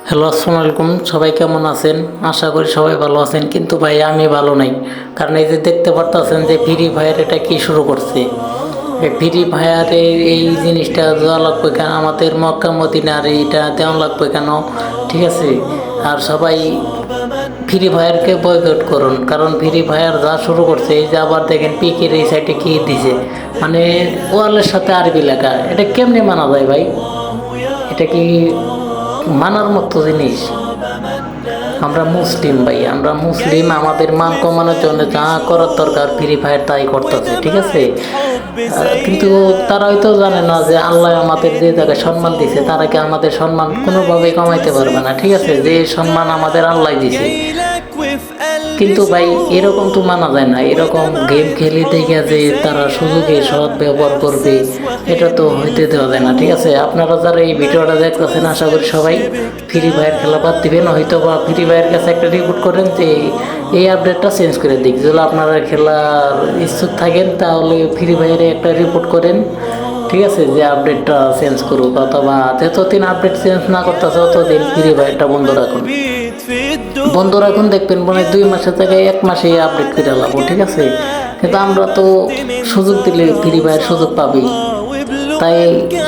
Hello, আসসালামু আলাইকুম। সবাই কেমন আছেন? আশা করি সবাই ভালো আছেন, কিন্তু ভাই আমি ভালো নাই। কারণ এই যে দেখতে পারতেছেন যে ফ্রি ফায়ার এটা কি শুরু করছে। এই ফ্রি ফায়ারে এই জিনিসটা দেওয়া লাগবে কেন, আমাদের মক্কা মদিনার এইটা দেওয়া লাগবে কেন? ঠিক আছে। আর সবাই ফ্রি ফায়ারকে বয়কট করুন, কারণ ফ্রি ফায়ার যা শুরু করছে, এই যে আবার দেখেন পিকের এই সাইডে কি দিছে, মানে ওয়ালের সাথে আরবি লেখা। এটা কেমনে মানা যায় ভাই? এটা কি মানার মতো জিনিস? আমরা মুসলিম ভাই, আমরা মুসলিম, আমাদের মান কমানোর জন্য যা করার দরকার ফ্রি ফায়ার তাই করতেছে, ঠিক আছে। কিন্তু তারা হয়তো জানে না যে আল্লাহ আমাদের যে জায়গায় সম্মান দিছে, তারা কি আমাদের সম্মান কোনোভাবেই কমাইতে পারবে না, ঠিক আছে। যে সম্মান আমাদের আল্লাহ দিছে। কিন্তু ভাই এরকম তো মানা যায় না। এরকম গেম খেলি দেখে যে তারা সুযোগে সৎ ব্যবহার করবে, এটা তো হইতে দেওয়া যায় না, ঠিক আছে। আপনারা যারা এই ভিডিওটা দেখতেছেন, আশা করি সবাই ফ্রি ফায়ার খেলা বাদ দিবেন, হয়তো বা ফ্রি ফায়ার কাছে একটা রিপোর্ট করেন যে এই আপডেটটা চেঞ্জ করে দিক। যদি আপনারা খেলার ইচ্ছুক থাকেন তাহলে ফ্রি ফায়ারে একটা রিপোর্ট করেন, ঠিক আছে, যে আপডেটটা চেঞ্জ করুক, অথবা যতদিন আপডেট চেঞ্জ না করতেছে ততদিন ফ্রি ফায়ারটা বন্ধ রাখুন। বন্ধ রাখুন, দেখবেন মনে হয় 2 মাসের জায়গায় 1 মাসেই আপডেট করে লাগবো, ঠিক আছে। কিন্তু আমরা তো সুযোগ দিলে ফ্রি ফায়ার সুযোগ পাবেই। তাই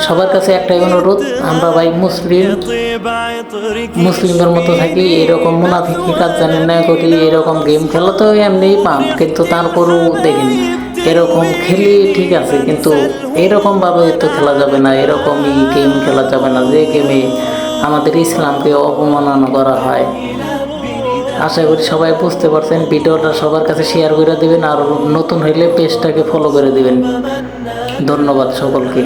সবার কাছে একটাই অনুরোধ, আমরা ভাই মুসলিম, মুসলিমের মতো থাকি, এরকম মুনাফিকি কাজ জানি না করি। এরকম গেম খেলা তো এমনিই পাপ, কিন্তু তারপরেও দেখেন এরকম খেলি, ঠিক আছে, কিন্তু এরকম ভাবে তো খেলা যাবে না, এরকমই গেম খেলা যাবে না যে গেমে আমাদের ইসলামকে অবমাননা করা হয়। আশা করি সবাই বুঝতে পারছেন। ভিডিওটা সবার কাছে শেয়ার করে দিবেন, আর নতুন হইলে পেজটাকে ফলো করে দিবেন। ধন্যবাদ সকলকে।